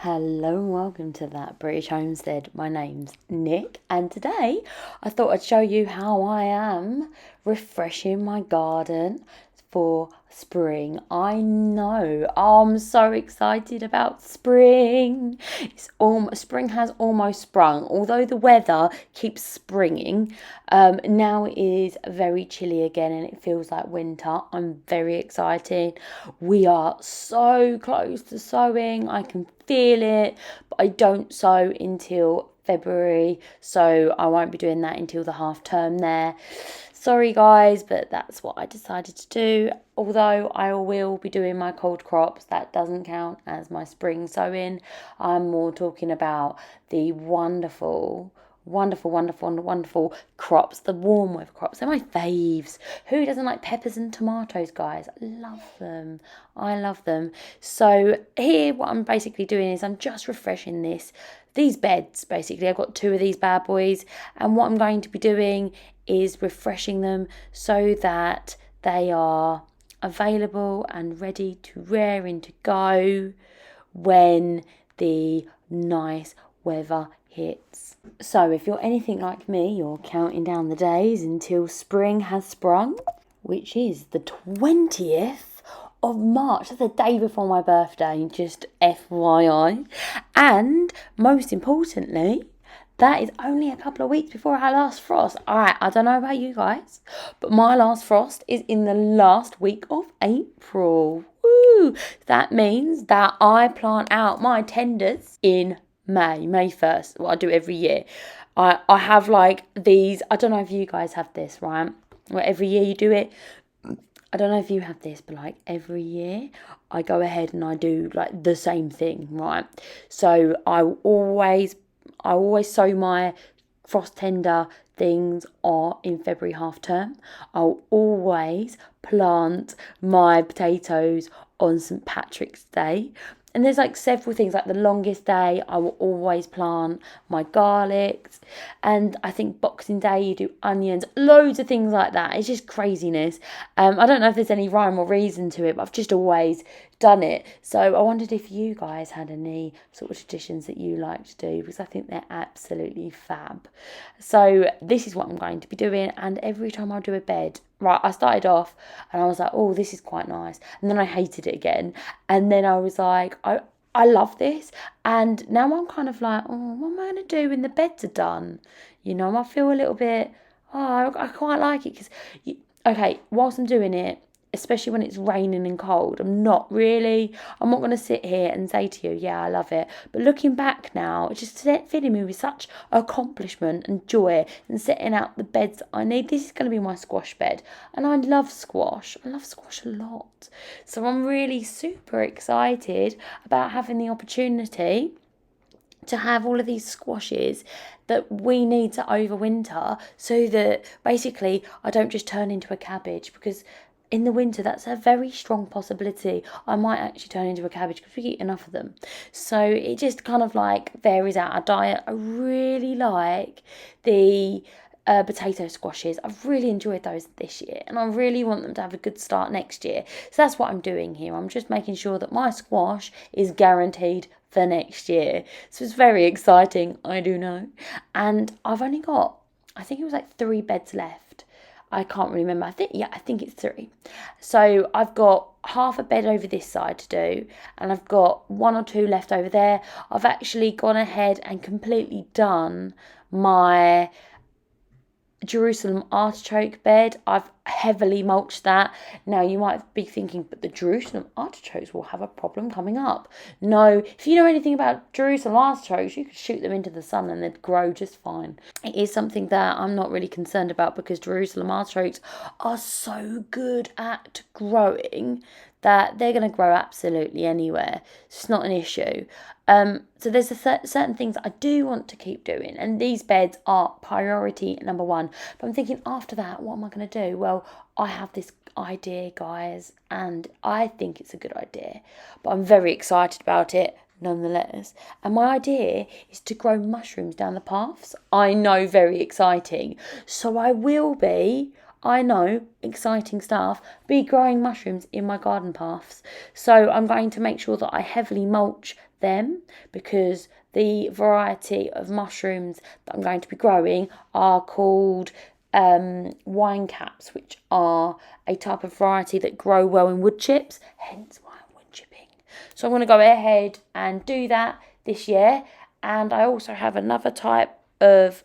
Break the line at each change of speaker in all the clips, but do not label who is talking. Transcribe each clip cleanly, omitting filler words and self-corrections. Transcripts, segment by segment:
Hello and welcome to That British Homestead. My name's Nick, and today I thought I'd show you how I am refreshing my garden for spring. I know, I'm so excited about spring. Spring has almost sprung, although the weather keeps springing. Now it is very chilly again and it feels like winter. I'm very excited. We are so close to sowing. I can feel it, but I don't sow until February, so I won't be doing that until the half term there. Sorry guys, but that's what I decided to do. Although I will be doing my cold crops, that doesn't count as my spring sowing. I'm more talking about the wonderful crops, the warm weather crops. They're my faves. Who doesn't like peppers and tomatoes, guys? I love them. I love them. So here what I'm basically doing is I'm just refreshing these beds. Basically, I've got two of these bad boys, and what I'm going to be doing is refreshing them so that they are available and ready to rear and to go when the nice weather hits. So if you're anything like me, you're counting down the days until spring has sprung, which is the 20th of March. That's the day before my birthday, just FYI. And most importantly, that is only a couple of weeks before our last frost. Alright, I don't know about you guys, but my last frost is in the last week of April. Woo! That means that I plant out my tenders in May 1st. Well, I do every year. I have like these, I don't know if you guys have this, right? Where every year you do it. I don't know if you have this, but like every year I go ahead and I do like the same thing, right? So I always sow my frost tender things are in February half term. I'll always plant my potatoes on St. Patrick's Day. And there's like several things, like the longest day, I will always plant my garlics. And I think Boxing Day, you do onions, loads of things like that. It's just craziness. I don't know if there's any rhyme or reason to it, but I've just always done it. So I wondered if you guys had any sort of traditions that you like to do, because I think they're absolutely fab. So this is what I'm going to be doing, and every time I do a bed, right, I started off and I was like, oh, this is quite nice, and then I hated it again, and then I was like, I love this, and now I'm kind of like, oh, what am I going to do when the beds are done? You know, I feel a little bit, oh, I quite like it, because, okay, whilst I'm doing it, especially when it's raining and cold, I'm not going to sit here and say to you, yeah, I love it. But looking back now, it's just filling me with such accomplishment and joy and setting out the beds that I need. This is going to be my squash bed. And I love squash. I love squash a lot. So I'm really super excited about having the opportunity to have all of these squashes that we need to overwinter, so that basically I don't just turn into a cabbage, because in the winter that's a very strong possibility. I might actually turn into a cabbage because we eat enough of them. So it just kind of like varies out our diet. I really like the potato squashes. I've really enjoyed those this year, and I really want them to have a good start next year. So that's what I'm doing here. I'm just making sure that my squash is guaranteed for next year. So it's very exciting, I do know. And I've only got, I think it was like 3 beds left. I can't remember. I think it's 3. So I've got half a bed over this side to do, and I've got 1 or 2 left over there. I've actually gone ahead and completely done my Jerusalem artichoke bed. I've heavily mulched that. Now you might be thinking, but the Jerusalem artichokes will have a problem coming up. No, if you know anything about Jerusalem artichokes, you could shoot them into the sun and they'd grow just fine. It is something that I'm not really concerned about, because Jerusalem artichokes are so good at growing that they're going to grow absolutely anywhere. It's not an issue. So there's certain things I do want to keep doing, and these beds are priority number 1. But I'm thinking, after that, what am I going to do? Well, I have this idea, guys, and I think it's a good idea, but I'm very excited about it nonetheless. And my idea is to grow mushrooms down the paths. I know, very exciting. So I know, exciting stuff, be growing mushrooms in my garden paths. So I'm going to make sure that I heavily mulch them, because the variety of mushrooms that I'm going to be growing are called wine caps, which are a type of variety that grow well in wood chips, hence why I'm wood chipping. So I'm going to go ahead and do that this year. And I also have another type of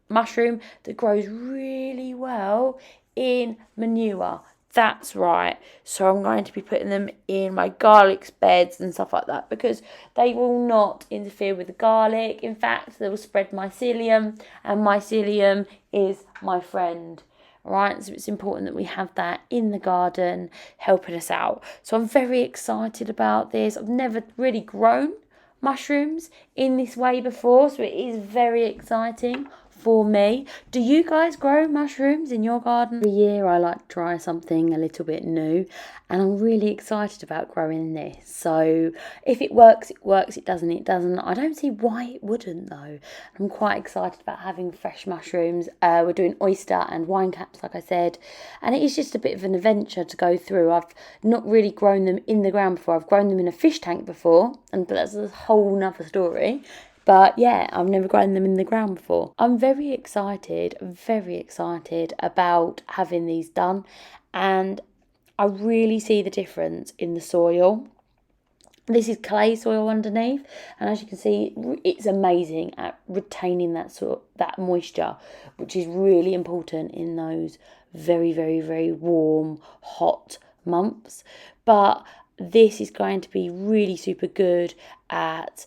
mushroom that grows really well in manure. That's right. So I'm going to be putting them in my garlic beds and stuff like that, because they will not interfere with the garlic. In fact, they will spread mycelium, and mycelium is my friend. Right, so it's important that we have that in the garden helping us out. So I'm very excited about this. I've never really grown mushrooms in this way before, so it is very exciting for me. Do you guys grow mushrooms in your garden? Every year I like to try something a little bit new, and I'm really excited about growing this. So if it works, it works. It doesn't, it doesn't. I don't see why it wouldn't though. I'm quite excited about having fresh mushrooms. We're doing oyster and wine caps, like I said, and it is just a bit of an adventure to go through. I've not really grown them in the ground before. I've grown them in a fish tank before, but that's a whole nother story. But yeah, I've never grown them in the ground before. I'm very excited about having these done, and I really see the difference in the soil. This is clay soil underneath, and as you can see, it's amazing at retaining that moisture, which is really important in those very, very, very warm, hot months. But this is going to be really super good at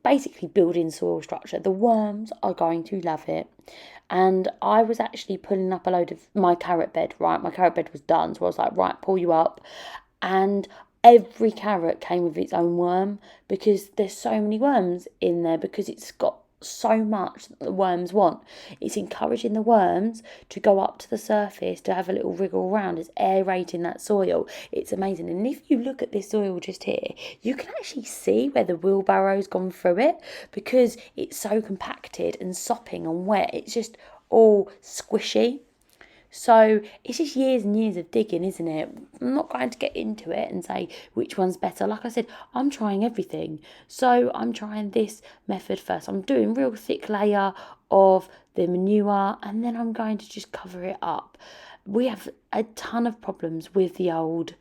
basically building soil structure. The worms are going to love it. And I was actually pulling up a load of my carrot bed, right? My carrot bed was done, so I was like, right, pull you up. And every carrot came with its own worm, because there's so many worms in there, because it's got so much that the worms want. It's encouraging the worms to go up to the surface to have a little wriggle around. It's aerating that soil. It's amazing. And if you look at this soil just here, you can actually see where the wheelbarrow's gone through it, because it's so compacted and sopping and wet. It's just all squishy. So it's just years and years of digging, isn't it? I'm not going to get into it and say which one's better. Like I said, I'm trying everything. So I'm trying this method first. I'm doing real thick layer of the manure, and then I'm going to just cover it up. We have a ton of problems with the old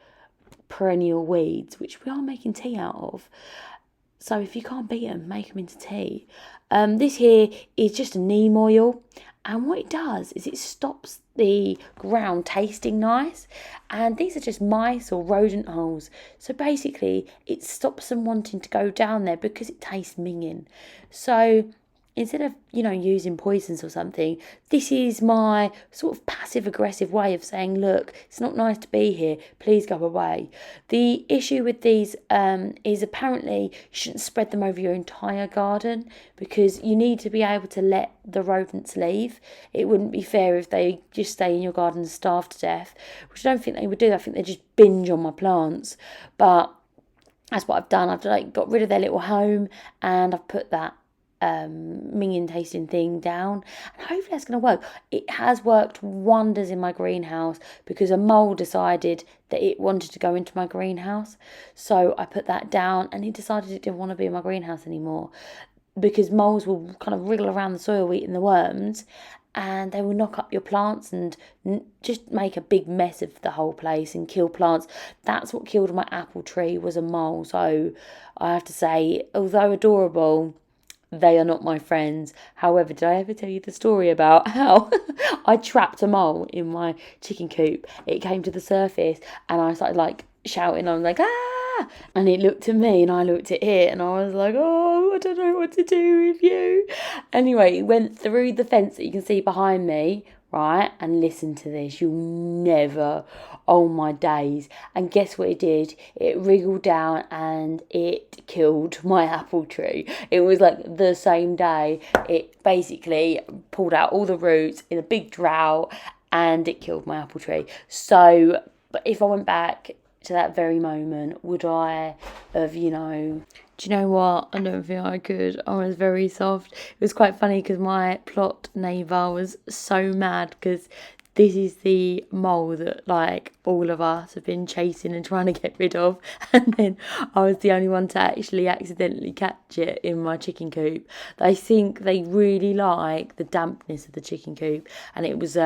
perennial weeds, which we are making tea out of. So if you can't beat them, make them into tea. This here is just a neem oil. And what it does is it stops the ground tasting nice. And these are just mice or rodent holes. So basically, it stops them wanting to go down there because it tastes minging. So instead of, using poisons or something, this is my sort of passive aggressive way of saying, look, it's not nice to be here, please go away. The issue with these is apparently you shouldn't spread them over your entire garden, because you need to be able to let the rodents leave. It wouldn't be fair if they just stay in your garden and starve to death, which I don't think they would do. I think they just binge on my plants. But that's what I've done. I've got rid of their little home, and I've put that minging tasting thing down, and hopefully that's going to work. It has worked wonders in my greenhouse, because a mole decided that it wanted to go into my greenhouse, so I put that down, and it decided it didn't want to be in my greenhouse anymore, because moles will kind of wriggle around the soil eating the worms, and they will knock up your plants and just make a big mess of the whole place and kill plants. That's what killed my apple tree, was a mole. So I have to say, although adorable, they are not my friends. However, did I ever tell you the story about how I trapped a mole in my chicken coop? It came to the surface, and I started shouting. I was like, ah! And it looked at me, and I looked at it, and I was like, oh, I don't know what to do with you. Anyway, it went through the fence that you can see behind me, right? And listen to this, you'll never, oh my days. And guess what it did? It wriggled down and it killed my apple tree. It was like the same day. It basically pulled out all the roots in a big drought, and it killed my apple tree. So, but if I went back to that very moment, would I have, do you know what? I don't think I could. I was very soft. It was quite funny because my plot neighbour was so mad because this is the mole that like all of us have been chasing and trying to get rid of, and then I was the only one to actually accidentally catch it in my chicken coop. They think they really like the dampness of the chicken coop, and it was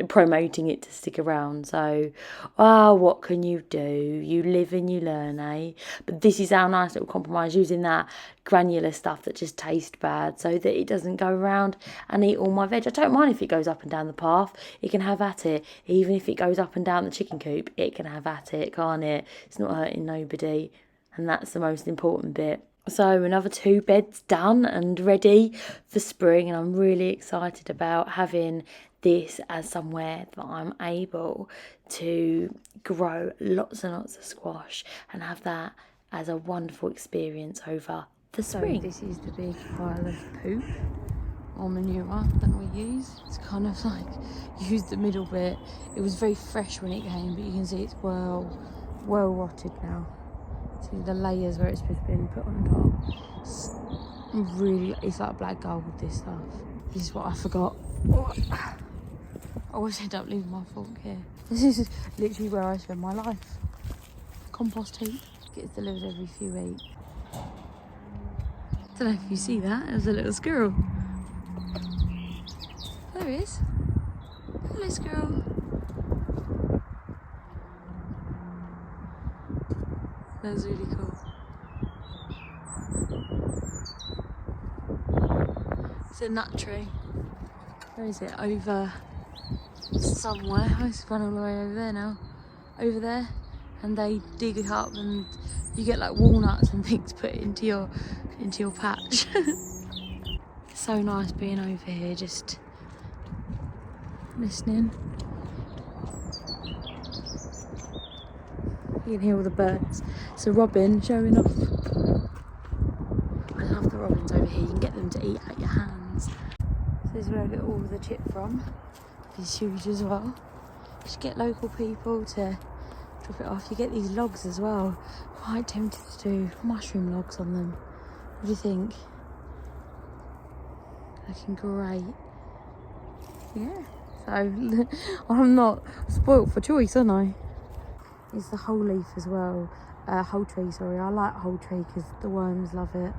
promoting it to stick around. So, what can you do? You live and you learn, eh? But this is our nice little compromise, using that granular stuff that just tastes bad so that it doesn't go around and eat all my veg. I don't mind if it goes up and down the path. It can have at it. Even if it goes up and down the chicken coop, it can have at it, can't it? It's not hurting nobody, and that's the most important bit. So another 2 beds done and ready for spring, and I'm really excited about having this as somewhere that I'm able to grow lots and lots of squash and have that as a wonderful experience over the spring. So this is the big pile of poop or manure that we use. It's kind of like used the middle bit. It was very fresh when it came, but you can see it's well rotted now. See the layers where it's just been put on top. It's like black gold, this stuff. This is what I forgot. I always end up leaving my fork here. This is literally where I spend my life. Compost heap gets delivered every few weeks. I don't know if you see that. There's a little squirrel. There he is. Hello, squirrel. That's really cool. It's a nut tree. Where is it? Over somewhere. It's run all the way over there now. Over there. And they dig it up and you get like walnuts and things put into your patch. So nice being over here, just listening. You can hear all the birds. It's a robin showing off. I love the robins over here. You can get them to eat out your hands. So this is where I get all the chip from. It's huge as well. Just get local people to drop it off. You get these logs as well. Quite tempted to do mushroom logs on them. What do you think? Looking great. Yeah. So I'm not spoilt for choice, am I? It's the whole leaf as well. Whole tree, sorry. I like whole tree because the worms love it.